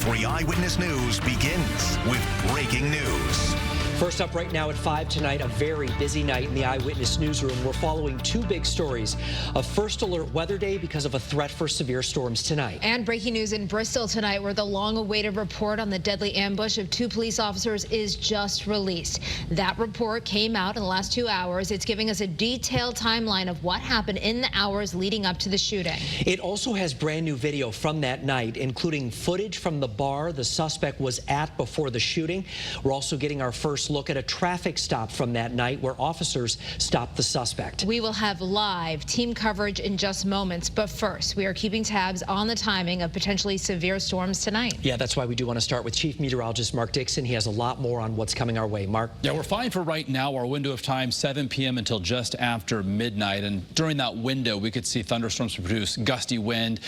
3 Eyewitness News begins with breaking news. First up right now at 5 tonight, a very busy night in the Eyewitness newsroom. We're following two big stories. A first alert weather day because of a threat for severe storms tonight. And breaking news in Bristol tonight, where the long-awaited report on the deadly ambush of two police officers is just released. That report came out in the last 2 hours. It's giving us a detailed timeline of what happened in the hours leading up to the shooting. It also has brand new video from that night, including footage from the bar the suspect was at before the shooting. We're also getting our first look at a traffic stop from that night where officers stopped the suspect. We will have live team coverage in just moments, but first we are keeping tabs on the timing of potentially severe storms tonight. Yeah, that's why we do want to start with Chief Meteorologist Mark Dixon. He has a lot more on what's coming our way. Mark? Yeah, we're fine for right now. Our window of time, 7 p.m. until just after midnight. And during that window, we could see thunderstorms produce gusty wind,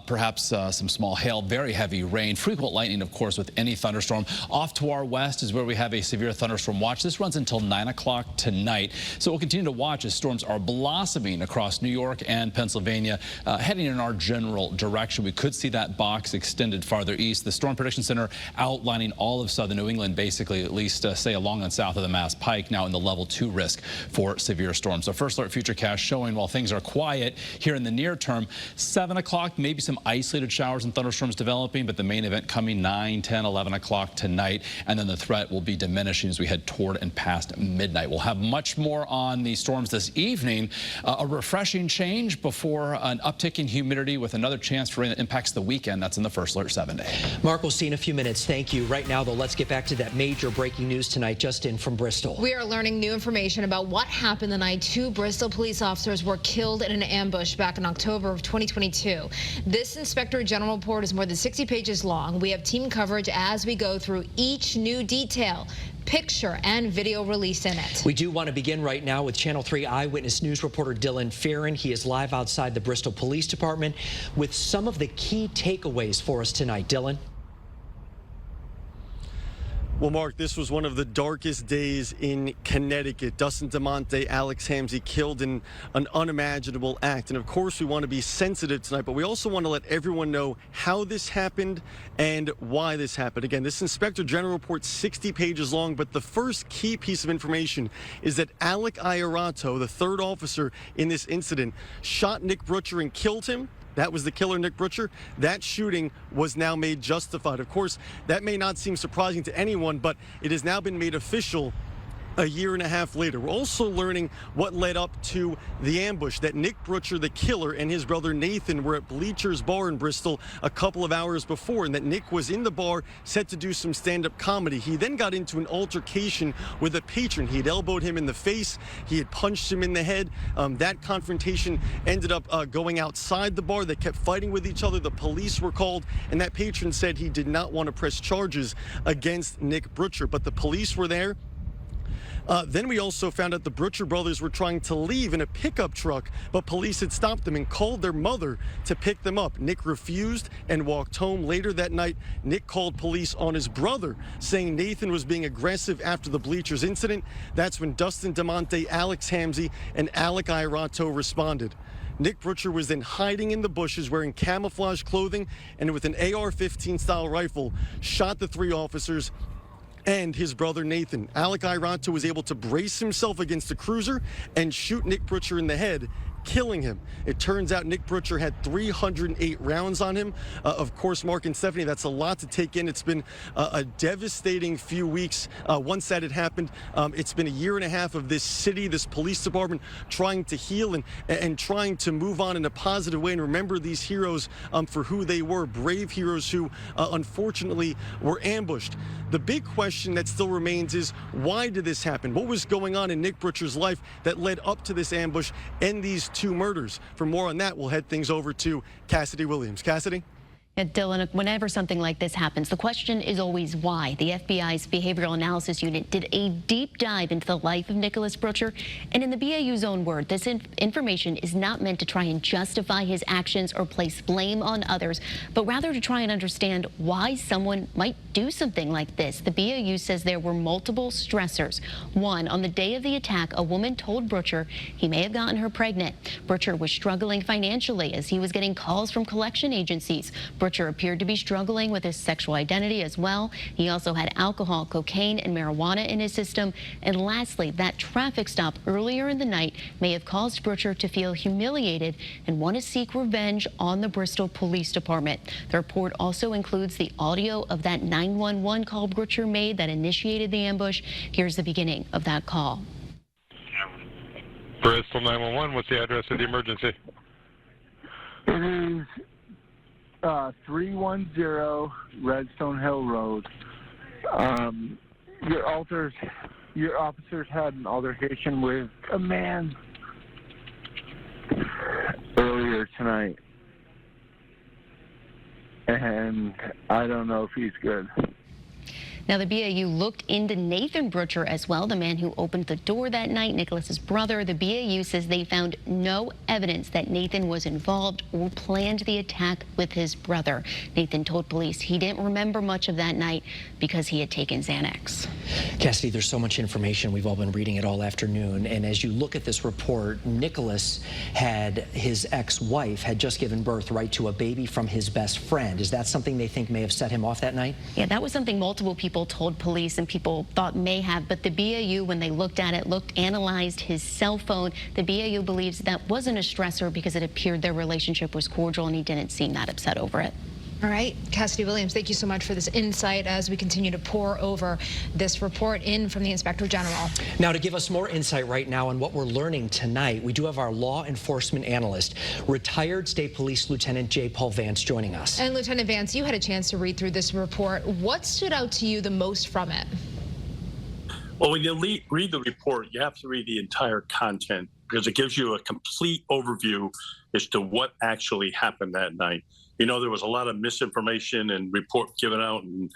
perhaps some small hail, very heavy rain, frequent lightning, of course, with any thunderstorm. Off to our west is where we have a severe thunderstorm watch. This runs until 9 o'clock tonight. So we'll continue to watch as storms are blossoming across New York and Pennsylvania, heading in our general direction. We could see that box extended farther east. The Storm Prediction Center outlining all of southern New England, basically, at least say along and south of the Mass Pike, now in the level 2 risk for severe storms. So first alert futurecast showing while things are quiet here in the near term, 7 o'clock, maybe some isolated showers and thunderstorms developing, but the main event coming 9, 10, 11 o'clock tonight, and then the threat will be diminishing as we head toward and past midnight. We'll have much more on the storms this evening. A refreshing change before an uptick in humidity with another chance for rain that impacts the weekend. That's in the First Alert 7-day. Mark, we'll see in a few minutes. Thank you. Right now, though, let's get back to that major breaking news tonight, just in from Bristol. We are learning new information about what happened the night two Bristol police officers were killed in an ambush back in October of 2022. This Inspector General report is more than 60 pages long. We have team coverage as we go through each new detail, picture and video release in it. We do want to begin right now with Channel 3 Eyewitness News reporter Dylan Farron. He is live outside the Bristol Police Department with some of the key takeaways for us tonight. Dylan? Well, Mark, this was one of the darkest days in Connecticut. Dustin DeMonte, Alex Hamzy killed in an unimaginable act. And of course, we want to be sensitive tonight, but we also want to let everyone know how this happened and why this happened. Again, this Inspector General report, 60 pages long, but the first key piece of information is that Alec Iarato, the third officer in this incident, shot Nick Brutcher and killed him. That was the killer, Nick Brutcher. That shooting was now made justified. Of course, that may not seem surprising to anyone, but it has now been made official a year and a half later. We're also learning what led up to the ambush, that Nick Brutcher, the killer, and his brother Nathan were at Bleacher's Bar in Bristol a couple of hours before, and that Nick was in the bar set to do some stand-up comedy. He then got into an altercation with a patron. He had elbowed him in the face. He had punched him in the head. That confrontation ended up going outside the bar. They kept fighting with each other. The police were called, and that patron said he did not want to press charges against Nick Brutcher, but the police were there. Then we also found out the Brutcher brothers were trying to leave in a pickup truck, but police had stopped them and called their mother to pick them up. Nick refused and walked home. Later that night, Nick called police on his brother, saying Nathan was being aggressive after the Bleachers incident. That's when Dustin DeMonte, Alex Hamzy, and Alec Iarato responded. Nick Brutcher was then hiding in the bushes wearing camouflage clothing and with an AR-15 style rifle, shot the three officers and his brother Nathan. Alec Iarato was able to brace himself against a cruiser and shoot Nick Brutcher in the head, killing him. It turns out Nick Brutcher had 308 rounds on him. Of course, Mark and Stephanie, that's a lot to take in. It's been a devastating few weeks. Once that had happened, it's been a year and a half of this city, this police department, trying to heal and trying to move on in a positive way and remember these heroes for who they were, brave heroes who unfortunately were ambushed. The big question that still remains is, why did this happen? What was going on in Nick Brutcher's life that led up to this ambush and these two murders? For more on that, we'll head things over to Cassidy Williams. Cassidy? Dylan, whenever something like this happens, the question is always why. The FBI's Behavioral Analysis Unit did a deep dive into the life of Nicholas Brutcher, and in the BAU's own word, this information is not meant to try and justify his actions or place blame on others, but rather to try and understand why someone might do something like this. The BAU says there were multiple stressors. One, on the day of the attack, a woman told Brutcher he may have gotten her pregnant. Brutcher was struggling financially as he was getting calls from collection agencies. Butcher appeared to be struggling with his sexual identity as well. He also had alcohol, cocaine, and marijuana in his system. And lastly, that traffic stop earlier in the night may have caused Butcher to feel humiliated and want to seek revenge on the Bristol Police Department. The report also includes the audio of that 911 call Butcher made that initiated the ambush. Here's the beginning of that call. Bristol 911, what's the address of the emergency? It is 310 Redstone Hill Road. Your officers had an altercation with a man earlier tonight, and I don't know if he's good. Now, the BAU looked into Nathan Butcher as well, the man who opened the door that night, Nicholas's brother. The BAU says they found no evidence that Nathan was involved or planned the attack with his brother. Nathan told police he didn't remember much of that night because he had taken Xanax. Cassidy, there's so much information. We've all been reading it all afternoon. And as you look at this report, Nicholas had his ex-wife had just given birth right to a baby from his best friend. Is that something they think may have set him off that night? Yeah, that was something multiple people told police and people thought may have, but the BAU, when they looked at it, analyzed his cell phone. The BAU believes that wasn't a stressor because it appeared their relationship was cordial and he didn't seem that upset over it. All right, Cassidy Williams, thank you so much for this insight as we continue to pour over this report in from the Inspector General. Now, to give us more insight right now on what we're learning tonight, we do have our law enforcement analyst, retired State Police Lieutenant J. Paul Vance, joining us. And Lieutenant Vance, you had a chance to read through this report. What stood out to you the most from it? Well, when you read the report, you have to read the entire content because it gives you a complete overview as to what actually happened that night. You know, there was a lot of misinformation and report given out and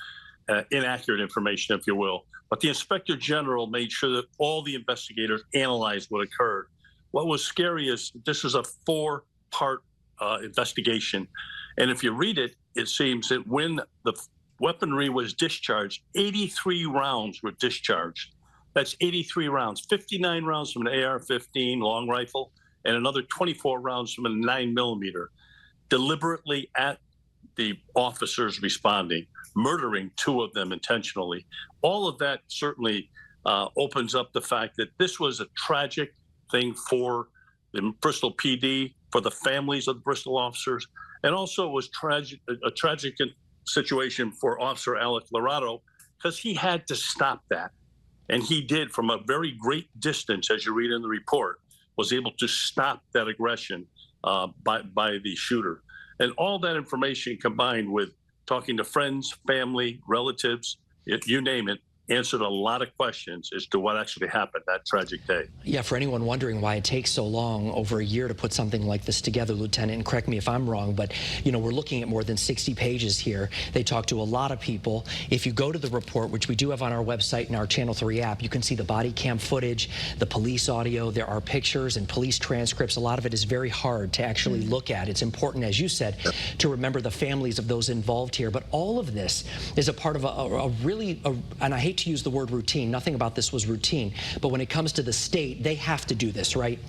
inaccurate information, if you will. But the Inspector General made sure that all the investigators analyzed what occurred. What was scary is this is a 4-part investigation. And if you read it, it seems that when the weaponry was discharged, 83 rounds were discharged. That's 83 rounds, 59 rounds from an AR-15 long rifle and another 24 rounds from a 9mm. Deliberately at the officers responding, murdering 2 of them intentionally. All of that certainly opens up the fact that this was a tragic thing for the Bristol PD, for the families of the Bristol officers, and also it was a tragic situation for Officer Alec Lorado because he had to stop that. And he did from a very great distance, as you read in the report, was able to stop that aggression by the shooter. And all that information combined with talking to friends, family, relatives, you name it, answered a lot of questions as to what actually happened that tragic day. Yeah, for anyone wondering why it takes so long, over a year, to put something like this together, Lieutenant, and correct me if I'm wrong, but, you know, we're looking at more than 60 pages here. They talk to a lot of people. If you go to the report, which we do have on our website and our Channel 3 app, you can see the body cam footage, the police audio, there are pictures and police transcripts. A lot of it is very hard to actually look at. It's important, as you said, to remember the families of those involved here. But all of this is a part of and I hate to use the word routine. Nothing about this was routine. But when it comes to the state, they have to do this, right?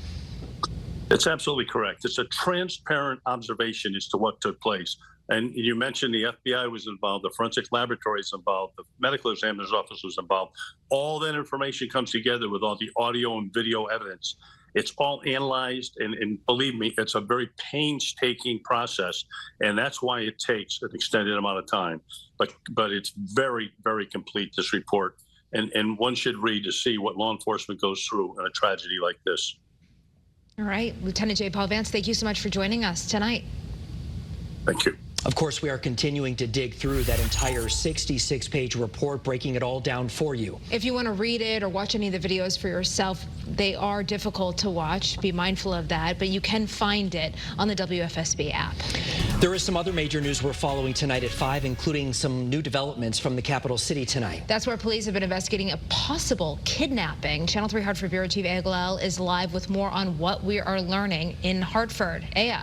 It's absolutely correct. It's a transparent observation as to what took place. And you mentioned the FBI was involved, the forensic laboratory is involved, the medical examiner's office was involved. All that information comes together with all the audio and video evidence. It's all analyzed, and believe me, it's a very painstaking process, and that's why it takes an extended amount of time. But it's very, very complete, this report, and one should read to see what law enforcement goes through in a tragedy like this. All right, Lieutenant J. Paul Vance, thank you so much for joining us tonight. Thank you. Of course, we are continuing to dig through that entire 66-page report, breaking it all down for you. If you want to read it or watch any of the videos for yourself, they are difficult to watch. Be mindful of that, but you can find it on the WFSB app. There is some other major news we're following tonight at 5, including some new developments from the capital city tonight. That's where police have been investigating a possible kidnapping. Channel 3 Hartford Bureau Chief Aya Galal is live with more on what we are learning in Hartford. Aya.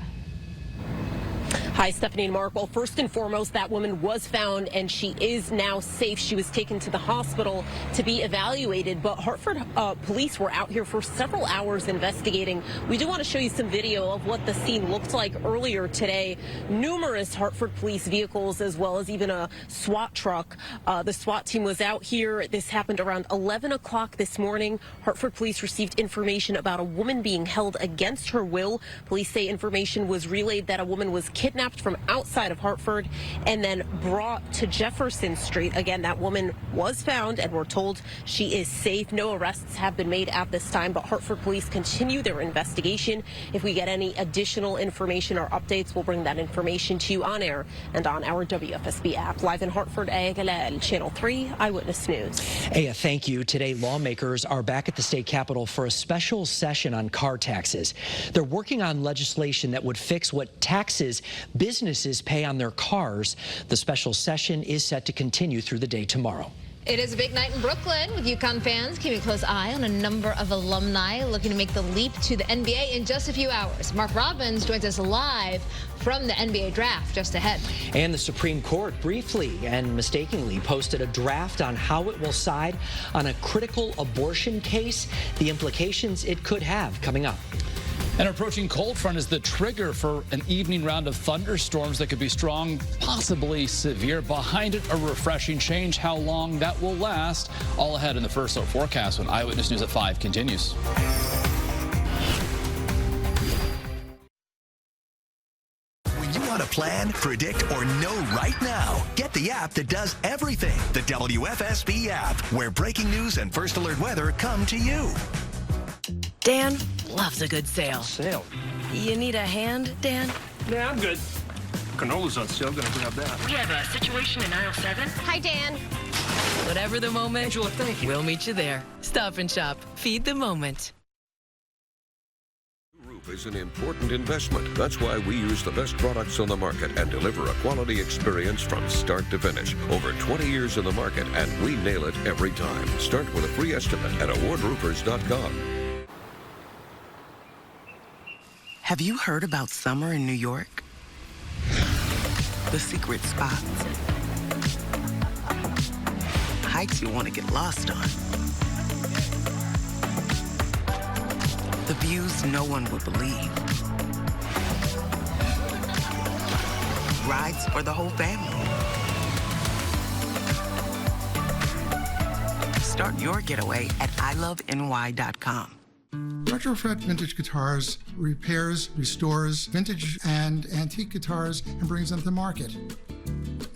Hi, Stephanie and Mark. Well, first and foremost, that woman was found and she is now safe. She was taken to the hospital to be evaluated, but Hartford police were out here for several hours investigating. We do want to show you some video of what the scene looked like earlier today. Numerous Hartford police vehicles, as well as even a SWAT truck. The SWAT team was out here. This happened around 11 o'clock this morning. Hartford police received information about a woman being held against her will. Police say information was relayed that a woman was kidnapped from outside of Hartford and then brought to Jefferson Street. Again, that woman was found and we're told she is safe. No arrests have been made at this time, but Hartford police continue their investigation. If we get any additional information or updates, we'll bring that information to you on air and on our WFSB app. Live in Hartford, Aya Galal, Channel 3 Eyewitness News. Aya, thank you. Today, lawmakers are back at the state capitol for a special session on car taxes. They're working on legislation that would fix what taxes businesses pay on their cars. The special session is set to continue through the day tomorrow. It is a big night in Brooklyn with UConn fans keeping a close eye on a number of alumni looking to make the leap to the NBA in just a few hours. Mark Robbins joins us live from the NBA draft just ahead. And the Supreme Court briefly and mistakenly posted a draft on how it will side on a critical abortion case, the implications it could have coming up. An approaching cold front is the trigger for an evening round of thunderstorms that could be strong, possibly severe. Behind it, a refreshing change. How long that will last? All ahead in the first look forecast when Eyewitness News at 5 continues. When you want to plan, predict, or know right now, get the app that does everything. The WFSB app, where breaking news and first alert weather come to you. Dan loves a good sale. Sale? You need a hand, Dan? Yeah, I'm good. Canola's on sale. Gonna grab that. We have a situation in aisle 7. Hi, Dan. Whatever the moment, Angela, thank you. We'll meet you there. Stop and shop. Feed the moment. Roof is an important investment. That's why we use the best products on the market and deliver a quality experience from start to finish. Over 20 years in the market, and we nail it every time. Start with a free estimate at awardroofers.com. Have you heard about summer in New York? The secret spots. Hikes you want to get lost on. The views no one would believe. Rides for the whole family. Start your getaway at iloveny.com. Retrofit Vintage Guitars repairs, restores vintage and antique guitars and brings them to market.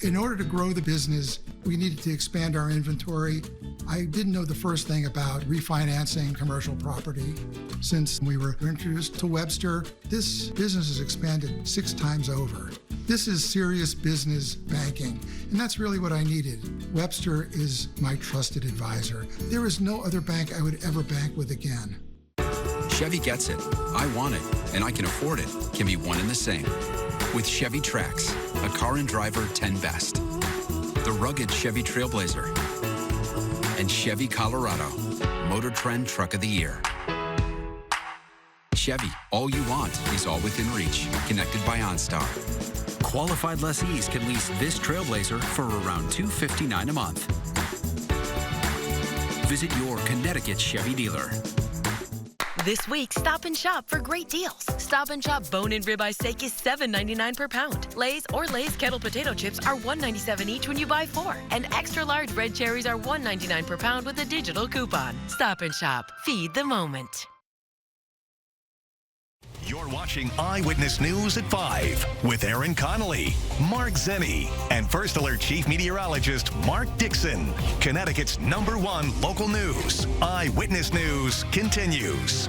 In order to grow the business, we needed to expand our inventory. I didn't know the first thing about refinancing commercial property. Since we were introduced to Webster, this business has expanded 6 times over. This is serious business banking, and that's really what I needed. Webster is my trusted advisor. There is no other bank I would ever bank with again. Chevy gets it. I want it, and I can afford it can be one and the same. With Chevy Trax, a car and driver 10 best. The rugged Chevy Trailblazer. And Chevy Colorado, Motor Trend Truck of the Year. Chevy, all you want is all within reach, connected by OnStar. Qualified lessees can lease this Trailblazer for around $259 a month. Visit your Connecticut Chevy dealer. This week, Stop and Shop for great deals. Stop and Shop bone-in ribeye steak is $7.99 per pound. Lay's or Lay's kettle potato chips are $1.97 each when you buy 4. And extra large red cherries are $1.99 per pound with a digital coupon. Stop and Shop. Feed the moment. You're watching Eyewitness News at 5 with Aaron Connolly, Mark Zenny, and First Alert Chief Meteorologist Mark Dixon. Connecticut's #1 local news. Eyewitness News continues.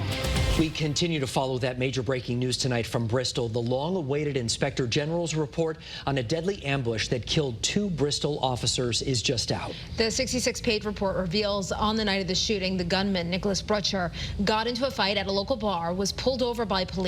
We continue to follow that major breaking news tonight from Bristol. The long-awaited Inspector General's report on a deadly ambush that killed 2 Bristol officers is just out. The 66-page report reveals on the night of the shooting, the gunman, Nicholas Brutcher, got into a fight at a local bar, was pulled over by police,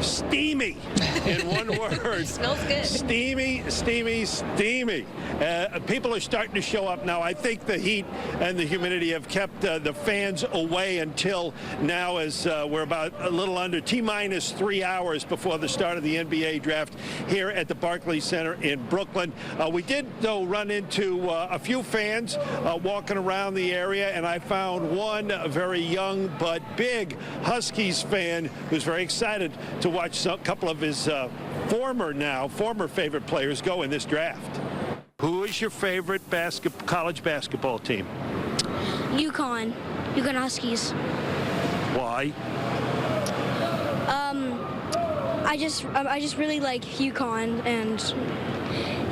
steamy in one word. Smells good. Steamy, steamy, steamy. People are starting to show up now. I think the heat and the humidity have kept the fans away until now, as we're about a little under T-minus 3 hours before the start of the NBA draft here at the Barclays Center in Brooklyn. We did, though, run into a few fans walking around the area, and I found one very young but big Huskies fan who's very excited to watch a couple of his former favorite players go in this draft. Who is your favorite college basketball team? UConn Huskies. Why? I just really like UConn, and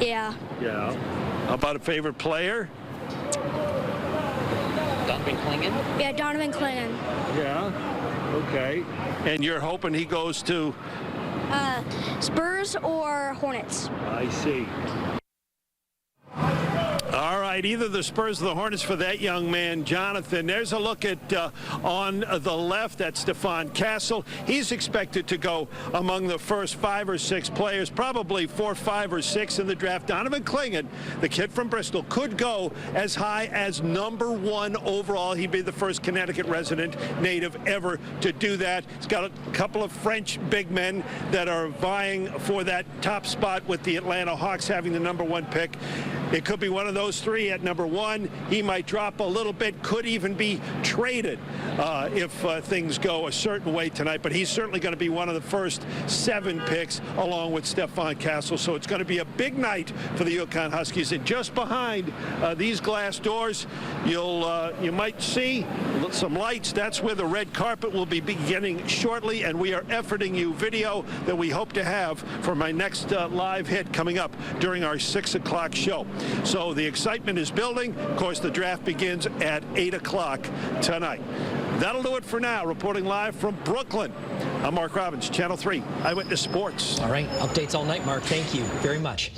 yeah. Yeah. How about a favorite player? Donovan Clingan? Yeah, Donovan Clingan. Yeah. Okay. And you're hoping he goes to? Spurs or Hornets. I see. All right, either the Spurs or the Hornets for that young man, Jonathan. There's a look at on the left at Stephon Castle. He's expected to go among the first 5 or 6 players, probably 4, 5, or 6 in the draft. Donovan Clingan, the kid from Bristol, could go as high as #1 overall. He'd be the first Connecticut resident native ever to do that. He's got a couple of French big men that are vying for that top spot with the Atlanta Hawks having the #1 pick. It could be one of those 3 at #1. He might drop a little bit, could even be traded if things go a certain way tonight. But he's certainly going to be one of the first 7 picks along with Stephon Castle. So it's going to be a big night for the UConn Huskies. And just behind these glass doors, you might see some lights. That's where the red carpet will be beginning shortly. And we are efforting you video that we hope to have for my next live hit coming up during our 6 o'clock show. So the excitement is building. Of course, the draft begins at 8 o'clock tonight. That'll do it for now. Reporting live from Brooklyn, I'm Mark Robbins, Channel 3 Eyewitness Sports. All right, updates all night, Mark. Thank you very much.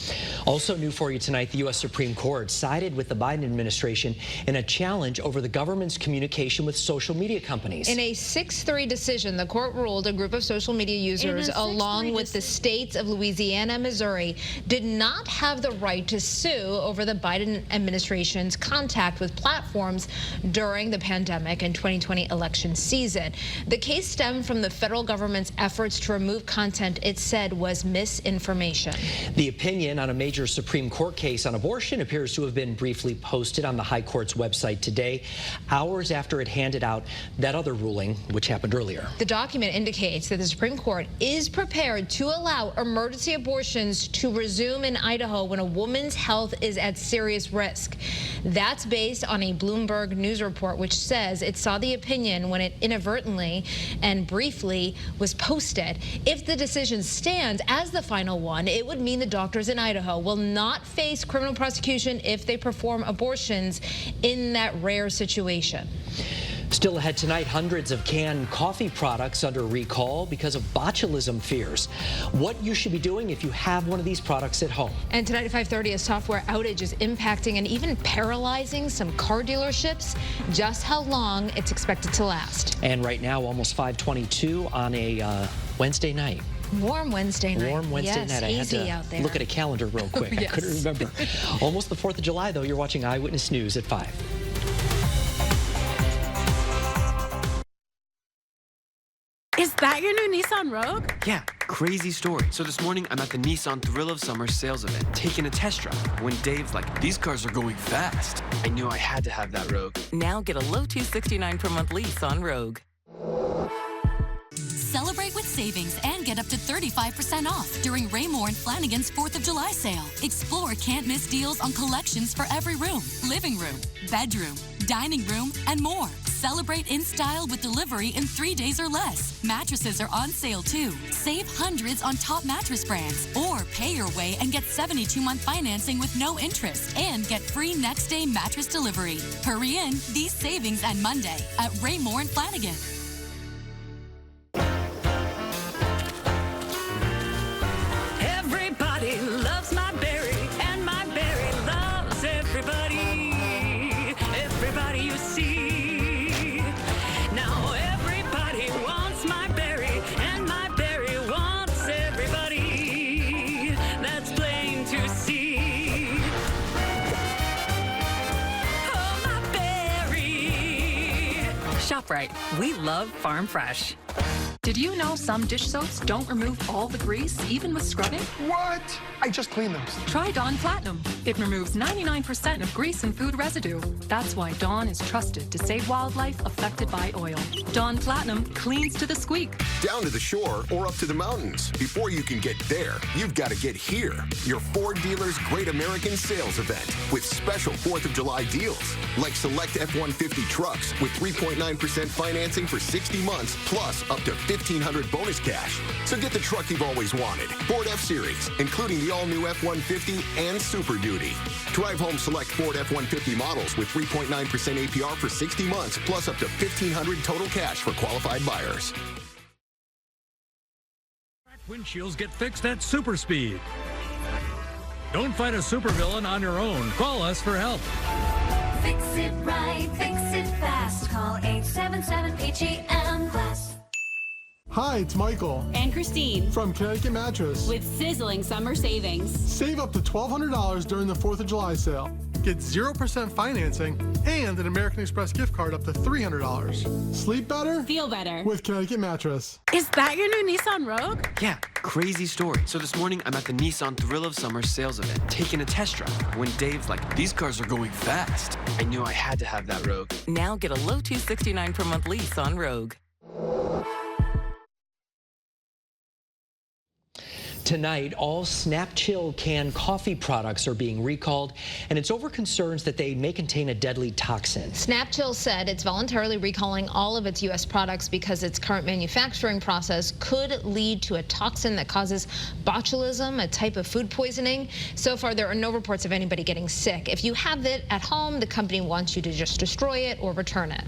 Also new for you tonight, the U.S. Supreme Court sided with the Biden administration in a challenge over the government's communication with social media companies. In a 6-3 decision, the court ruled a group of social media users, along with the states of Louisiana and Missouri, did not have the right to sue over the Biden administration's contact with platforms during the pandemic and 2020 election season. The case stemmed from the federal government's efforts to remove content it said was misinformation. The opinion on a major Supreme Court case on abortion appears to have been briefly posted on the High Court's website today, hours after it handed out that other ruling, which happened earlier. The document indicates that the Supreme Court is prepared to allow emergency abortions to resume in Idaho when a woman's health is at serious risk. That's based on a Bloomberg News report, which says it saw the opinion when it inadvertently and briefly was posted. If the decision stands as the final one, it would mean the doctors in Idaho will not face criminal prosecution if they perform abortions in that rare situation. Still ahead tonight, hundreds of canned coffee products under recall because of botulism fears. What you should be doing if you have one of these products at home. And tonight at 5:30, a software outage is impacting and even paralyzing some car dealerships. Just how long it's expected to last. And right now, almost 5:22 on a Wednesday night. Warm Wednesday night. Warm Wednesday yes, night. I had to out there. look at a calendar real quick. Yes. I couldn't remember. Almost the 4th of July, though. You're watching Eyewitness News at 5. Is that your new Nissan Rogue? Yeah, crazy story. So this morning, I'm at the Nissan Thrill of Summer sales event, taking a test drive, when Dave's like, these cars are going fast. I knew I had to have that Rogue. Now get a low $269 per month lease on Rogue. Celebrate with savings and get up to 35% off during Raymore and Flanigan's 4th of July sale. Explore can't-miss deals on collections for every room, living room, bedroom, dining room, and more. Celebrate in style with delivery in 3 days or less. Mattresses are on sale too. Save hundreds on top mattress brands. Or pay your way and get 72-month financing with no interest. And get free next-day mattress delivery. Hurry in. These savings end Monday at Raymore and Flanigan. Everybody loves my berry, and my berry loves everybody. Everybody you see. Now everybody wants my berry, and my berry wants ShopRite. We love farm fresh. Did you know some dish soaps don't remove all the grease, even with scrubbing? What? I just cleaned them. Try Dawn Platinum. It removes 99% of grease and food residue. That's why Dawn is trusted to save wildlife affected by oil. Dawn Platinum cleans to the squeak. Down to the shore or up to the mountains. Before you can get there, you've got to get here. Your Ford dealer's Great American Sales Event with special 4th of July deals. Like select F-150 trucks with 3.9% financing for 60 months plus up to $1,500 bonus cash. So get the truck you've always wanted. Ford F-Series, including the all-new F-150 and Super Duty. Drive home select Ford F-150 models with 3.9% APR for 60 months plus up to $1,500 total cash for qualified buyers. Windshields get fixed at Super Speed. Don't fight a supervillain on your own. Call us for help. Fix it right, fix it fast. Call 877-PGM Glass. Hi, it's Michael. And Christine. From Connecticut Mattress. With sizzling summer savings. Save up to $1,200 during the 4th of July sale. Get 0% financing and an American Express gift card up to $300. Sleep better? Feel better. With Connecticut Mattress. Is that your new Nissan Rogue? Yeah, crazy story. So this morning, I'm at the Nissan Thrill of Summer sales event, taking a test drive, when Dave's like, these cars are going fast. I knew I had to have that Rogue. Now get a low $269 per month lease on Rogue. Tonight, all Snap Chill canned coffee products are being recalled, and it's over concerns that they may contain a deadly toxin. Snap Chill said it's voluntarily recalling all of its U.S. products because its current manufacturing process could lead to a toxin that causes botulism, a type of food poisoning. So far, there are no reports of anybody getting sick. If you have it at home, the company wants you to just destroy it or return it.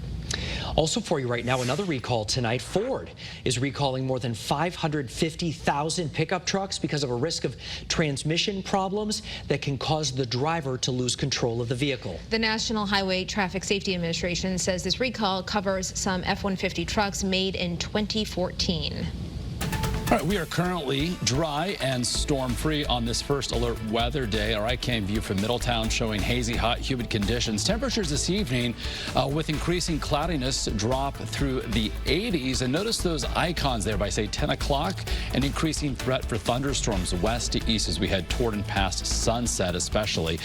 Also for you right now, another recall tonight. Ford is recalling more than 550,000 pickup trucks because of a risk of transmission problems that can cause the driver to lose control of the vehicle. The National Highway Traffic Safety Administration says this recall covers some F-150 trucks made in 2014. All right, we are currently dry and storm-free on this first alert weather day. Our iCam view from Middletown showing hazy, hot, humid conditions. Temperatures this evening with increasing cloudiness drop through the 80s. And notice those icons there by, say, 10 o'clock. An increasing threat for thunderstorms west to east as we head toward and past sunset, especially.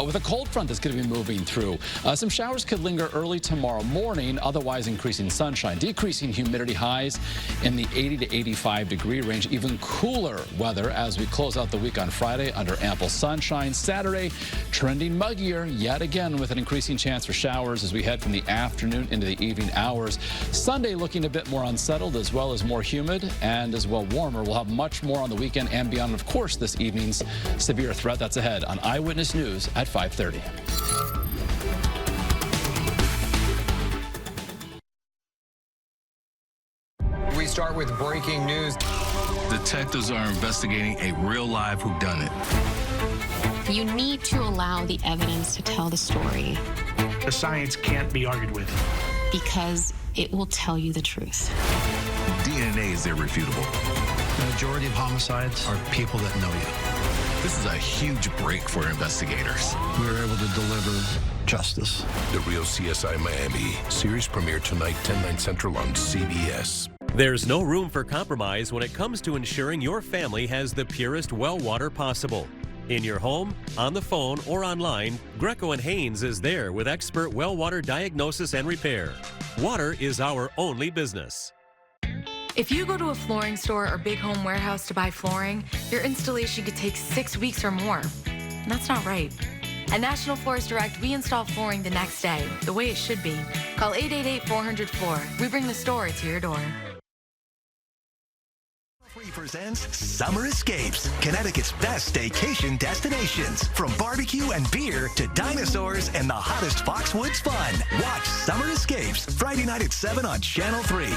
With a cold front that's going to be moving through. Some showers could linger early tomorrow morning, otherwise increasing sunshine. Decreasing humidity highs in the 80 to 85 degree range, even cooler weather as we close out the week on Friday under ample sunshine. Saturday trending muggier yet again with an increasing chance for showers as we head from the afternoon into the evening hours. Sunday looking a bit more unsettled as well as more humid and as well warmer. We'll have much more on the weekend and beyond. Of course, this evening's severe threat that's ahead on Eyewitness News at 5:30. We start with breaking news. Detectives are investigating a real live whodunit. You need to allow the evidence to tell the story. The science can't be argued with. Because it will tell you the truth. DNA is irrefutable. The majority of homicides are people that know you. This is a huge break for investigators. We were able to deliver justice. The Real CSI Miami. Series premiere tonight, 10/9 Central on CBS. There's no room for compromise when it comes to ensuring your family has the purest well water possible. In your home, on the phone, or online, Greco and Haynes is there with expert well water diagnosis and repair. Water is our only business. If you go to a flooring store or big home warehouse to buy flooring, your installation could take 6 weeks or more. And that's not right. At National Floors Direct, we install flooring the next day, the way it should be. Call 888-400-FLOOR. We bring the store to your door. Presents Summer Escapes, Connecticut's best staycation destinations. From barbecue and beer to dinosaurs and the hottest Foxwoods fun. Watch Summer Escapes Friday night at 7 on Channel 3.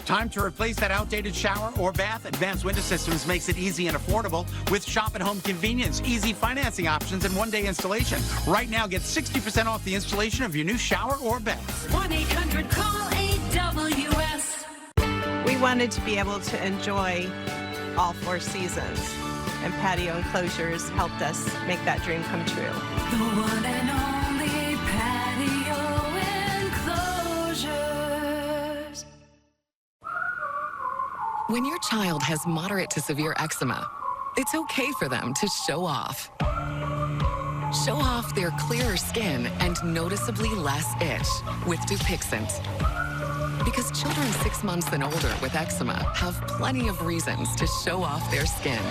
Time to replace that outdated shower or bath? Advanced Window Systems makes it easy and affordable with shop-at-home convenience, easy financing options, and one-day installation. Right now, get 60% off the installation of your new shower or bath. 1-800-CALL-8WS. We wanted to be able to enjoy all 4 seasons, and patio enclosures helped us make that dream come true. The one and only patio enclosures. When your child has moderate to severe eczema, it's okay for them to show off. Show off their clearer skin and noticeably less itch with Dupixent. Because children 6 months and older with eczema have plenty of reasons to show off their skin.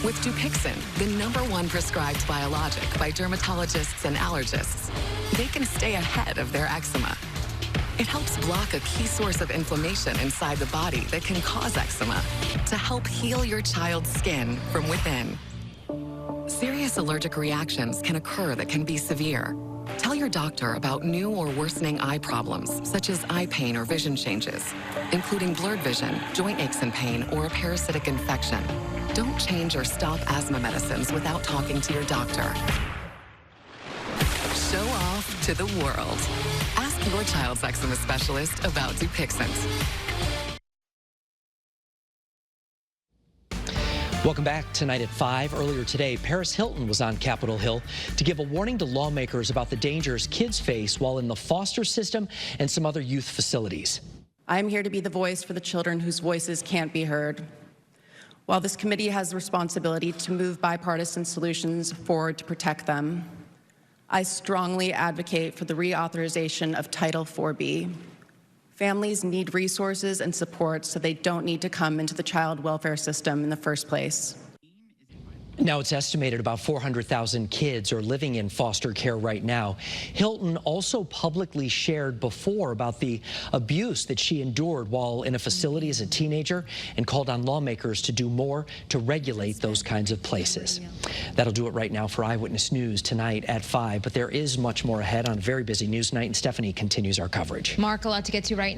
With Dupixent, the #1 prescribed biologic by dermatologists and allergists, they can stay ahead of their eczema. It helps block a key source of inflammation inside the body that can cause eczema to help heal your child's skin from within. Serious allergic reactions can occur that can be severe. Tell your doctor about new or worsening eye problems, such as eye pain or vision changes, including blurred vision, joint aches and pain, or a parasitic infection. Don't change or stop asthma medicines without talking to your doctor. Show off to the world. Ask your child's eczema specialist about Dupixent. Welcome back. Tonight at 5. Earlier today, Paris Hilton was on Capitol Hill to give a warning to lawmakers about the dangers kids face while in the foster system and some other youth facilities. I'm here to be the voice for the children whose voices can't be heard. While this committee has the responsibility to move bipartisan solutions forward to protect them, I strongly advocate for the reauthorization of Title 4B. Families need resources and support so they don't need to come into the child welfare system in the first place. Now, it's estimated about 400,000 kids are living in foster care right now. Hilton also publicly shared before about the abuse that she endured while in a facility as a teenager and called on lawmakers to do more to regulate those kinds of places. That'll do it right now for Eyewitness News tonight at 5. But there is much more ahead on a very busy news night, and Stephanie continues our coverage. Mark, a lot to get to right now.